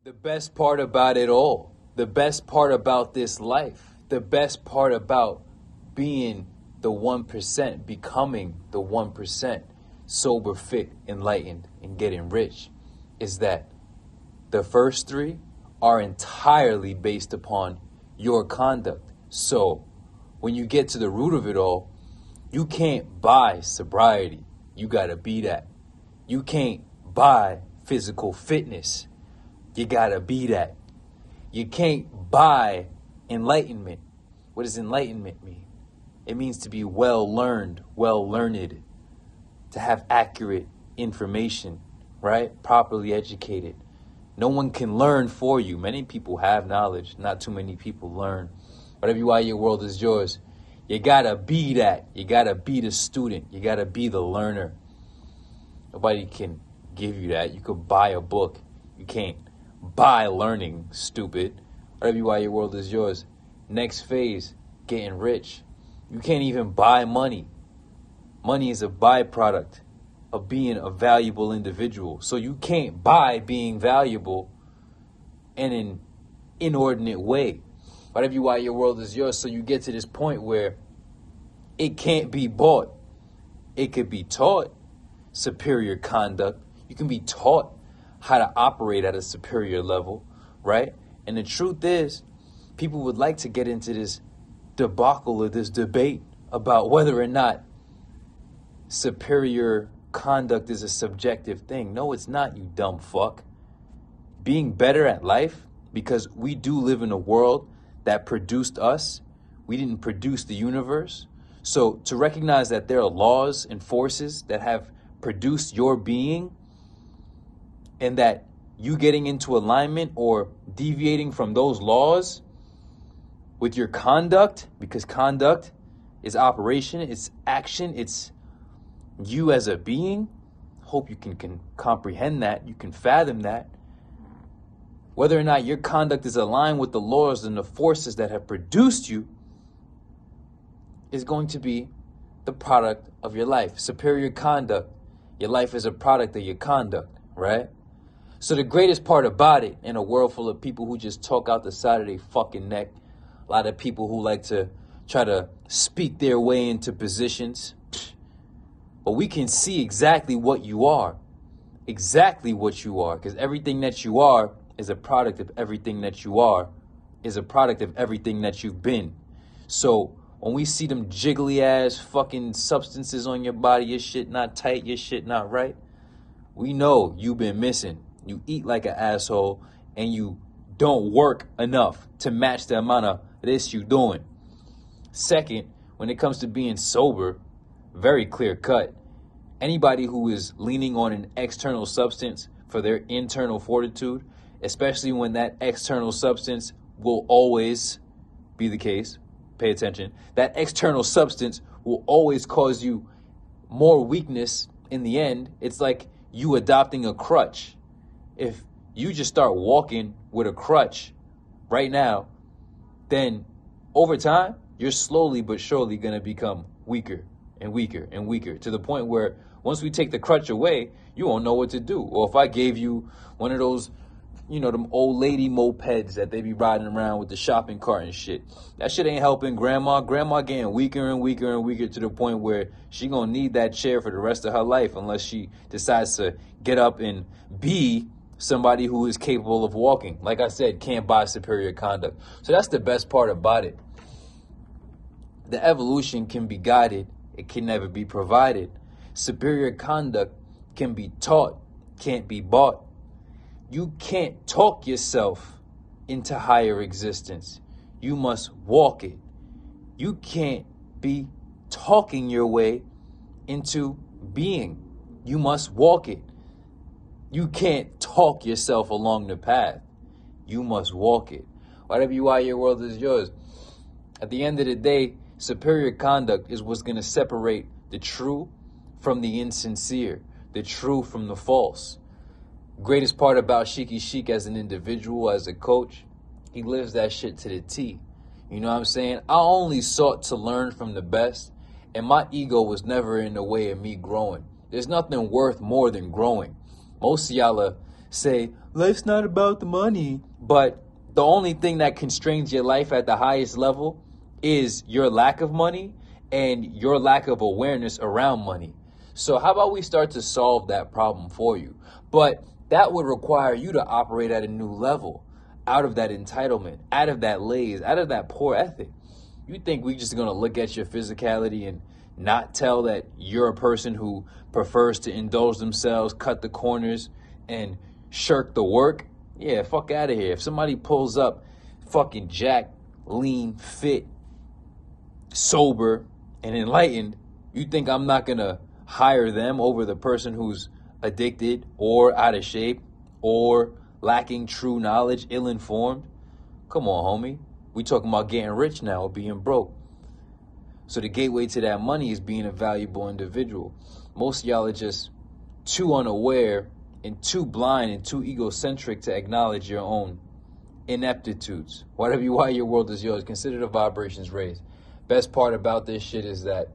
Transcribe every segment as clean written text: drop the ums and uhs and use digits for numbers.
The best part about it all, the best part about this life, the best part about being the 1%, becoming the 1%, sober, fit, enlightened, and getting rich, is that the first three are entirely based upon your conduct. So when you get to the root of it all, you can't buy sobriety. You gotta be that. You can't buy physical fitness. You gotta be that. You can't buy enlightenment. What does enlightenment mean? It means to be well learned, to have accurate information, right? Properly educated. No one can learn for you. Many people have knowledge. Not too many people learn. Whatever you are, your world is yours. You gotta be that. You gotta be the student. You gotta be the learner. Nobody can give you that. You could buy a book. You can't buy learning, stupid. Whatever you are, your world is yours. Next phase, getting rich. You can't even buy money. Money is a byproduct of being a valuable individual. So you can't buy being valuable in an inordinate way. Whatever you are, your world is yours. So you get to this point where it can't be bought. It could be taught. Superior conduct. You can be taught how to operate at a superior level, right? And the truth is, people would like to get into this debacle or this debate about whether or not superior conduct is a subjective thing. No, it's not, you dumb fuck. Being better at life, because we do live in a world that produced us. We didn't produce the universe. So to recognize that there are laws and forces that have produced your being, and that you getting into alignment or deviating from those laws with your conduct, because conduct is operation, it's action, it's you as a being. Hope you can comprehend that, you can fathom that. Whether or not your conduct is aligned with the laws and the forces that have produced you is going to be the product of your life. Superior conduct. Your life is a product of your conduct, right? So the greatest part about it, in a world full of people who just talk out the side of their fucking neck, a lot of people who like to try to speak their way into positions, but we can see exactly what you are, because everything that you are is a product of everything that you are, is a product of everything that you've been. So when we see them jiggly ass fucking substances on your body, your shit not tight, your shit not right, we know you've been missing. You eat like an asshole and you don't work enough to match the amount of this you doing. Second, when it comes to being sober, very clear cut. Anybody who is leaning on an external substance for their internal fortitude, especially when that external substance will always be the case, pay attention, that external substance will always cause you more weakness in the end. It's like you adopting a crutch. If you just start walking with a crutch right now, then over time, you're slowly but surely going to become weaker and weaker and weaker, to the point where once we take the crutch away, you won't know what to do. Or if I gave you one of those, them old lady mopeds that they be riding around with the shopping cart and shit, that shit ain't helping grandma. Grandma getting weaker and weaker and weaker, to the point where she gonna need that chair for the rest of her life unless she decides to get up and be somebody who is capable of walking. Like I said, can't buy superior conduct. So that's the best part about it. The evolution can be guided. It can never be provided. Superior conduct can be taught, can't be bought. You can't talk yourself into higher existence. You must walk it. You can't be talking your way into being. You must walk it. You can't talk yourself along the path. You must walk it. Whatever you are, your world is yours. At the end of the day, superior conduct is what's going to separate the true from the insincere, the true from the false. Greatest part about Sheikhy Chic as an individual, as a coach, he lives that shit to the T. You know what I'm saying? I only sought to learn from the best, and my ego was never in the way of me growing. There's nothing worth more than growing. Most of y'all are say, life's not about the money. But the only thing that constrains your life at the highest level is your lack of money and your lack of awareness around money. So how about we start to solve that problem for you? But that would require you to operate at a new level, out of that entitlement, out of that laze, out of that poor ethic. You think we're just going to look at your physicality and not tell that you're a person who prefers to indulge themselves, cut the corners, and shirk the work? Yeah, fuck out of here. If somebody pulls up fucking jacked, lean, fit, sober, and enlightened, you think I'm not going to hire them over the person who's addicted or out of shape or lacking true knowledge, ill-informed? Come on, homie. We talking about getting rich now or being broke. So the gateway to that money is being a valuable individual. Most of y'all are just too unaware and too blind and too egocentric to acknowledge your own ineptitudes. Whatever you are, your world is yours. Consider the vibrations raised. Best part about this shit is that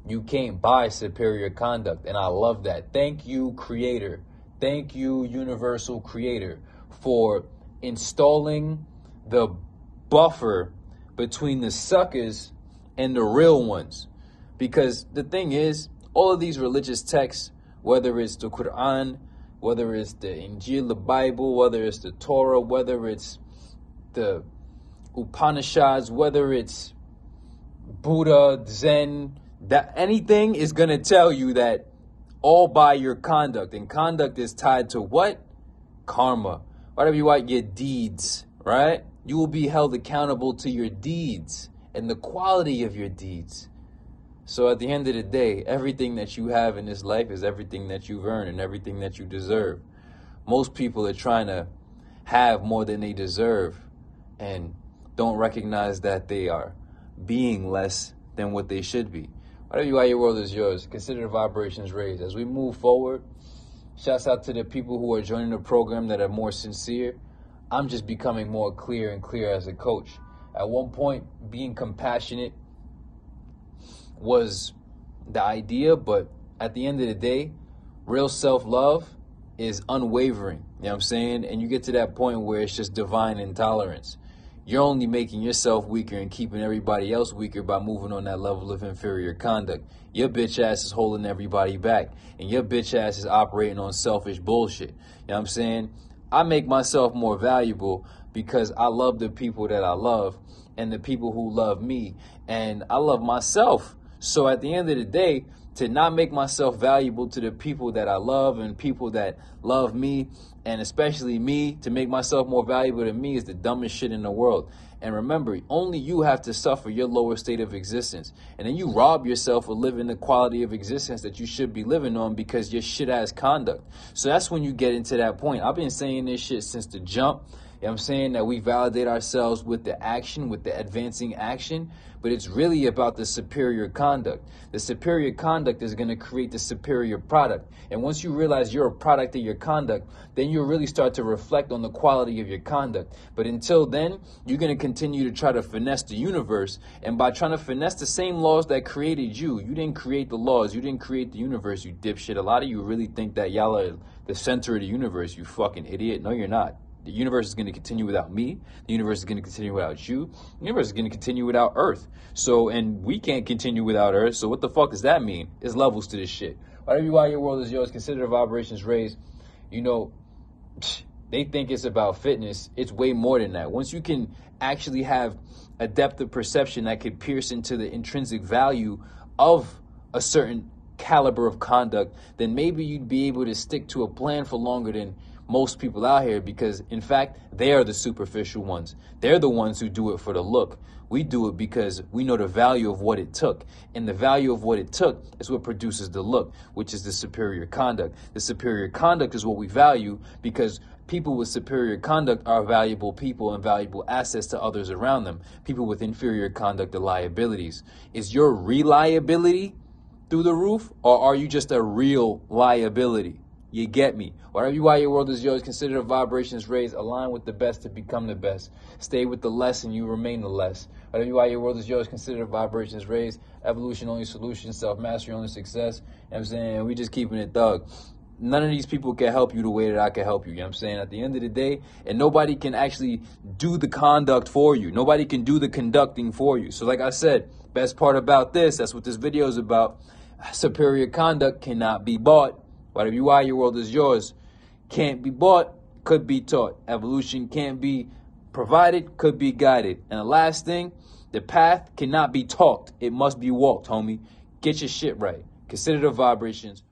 you can't buy superior conduct, and I love that. Thank you, Creator. Thank you, Universal Creator, for installing the buffer between the suckers and the real ones. Because the thing is, all of these religious texts, whether it's the Quran, whether it's the Injil, the Bible, whether it's the Torah, whether it's the Upanishads, whether it's Buddha, Zen, that anything is going to tell you that all by your conduct. And conduct is tied to what? Karma. Whatever you want, your deeds, right? You will be held accountable to your deeds and the quality of your deeds. So at the end of the day, everything that you have in this life is everything that you've earned and everything that you deserve. Most people are trying to have more than they deserve and don't recognize that they are being less than what they should be. Whatever you are, your world is yours. Consider the vibrations raised. As we move forward, shouts out to the people who are joining the program that are more sincere. I'm just becoming more clear and clear as a coach. At one point, being compassionate was the idea, but at the end of the day, real self-love is unwavering. You know what I'm saying? And you get to that point where it's just divine intolerance. You're only making yourself weaker and keeping everybody else weaker by moving on that level of inferior conduct. Your bitch ass is holding everybody back, and your bitch ass is operating on selfish bullshit. You know what I'm saying? I make myself more valuable because I love the people that I love and the people who love me, and I love myself. So at the end of the day, to not make myself valuable to the people that I love and people that love me, and especially me, to make myself more valuable to me is the dumbest shit in the world. And remember, only you have to suffer your lower state of existence. And then you rob yourself of living the quality of existence that you should be living on because your shit-ass conduct. So that's when you get into that point. I've been saying this shit since the jump. You know what I'm saying? That we validate ourselves with the action, with the advancing action, but it's really about the superior conduct. The superior conduct is going to create the superior product. And once you realize you're a product of your conduct, then you'll really start to reflect on the quality of your conduct. But until then, you're going to continue to try to finesse the universe. And by trying to finesse the same laws that created you, you didn't create the laws, you didn't create the universe, you dipshit. A lot of you really think that y'all are the center of the universe, you fucking idiot. No, you're not. The universe is going to continue without me. The universe is going to continue without you. The universe is going to continue without Earth. So, and we can't continue without Earth. So what the fuck does that mean? There's levels to this shit. Whatever you are, your world is yours. Consider the vibrations raised. You know, they think it's about fitness. It's way more than that. Once you can actually have a depth of perception that could pierce into the intrinsic value of a certain caliber of conduct, then maybe you'd be able to stick to a plan for longer than most people out here, because in fact they are the superficial ones. They're the ones who do it for the look. We do it because we know the value of what it took, and the value of what it took is what produces the look, which is the superior conduct. The superior conduct is what we value because people with superior conduct are valuable people and valuable assets to others around them. People with inferior conduct are liabilities. Is your reliability through the roof, or are you just a real liability? You get me. Whatever you are, your world is yours. Consider the vibrations raised. Align with the best to become the best. Stay with the less and you remain the less. Whatever you are, your world is yours. Consider the vibrations raised. Evolution only solution. Self-mastery only success. You know what I'm saying? We just keeping it thug. none of these people can help you the way that I can help you. You know what I'm saying? At the end of the day, and nobody can actually do the conduct for you. Nobody can do the conducting for you. So like I said, best part about this, that's what this video is about. Superior conduct cannot be bought. Whatever you are, your world is yours. Can't be bought, could be taught. Evolution can't be provided, could be guided. And the last thing, the path cannot be talked. It must be walked, homie. Get your shit right. Consider the vibrations.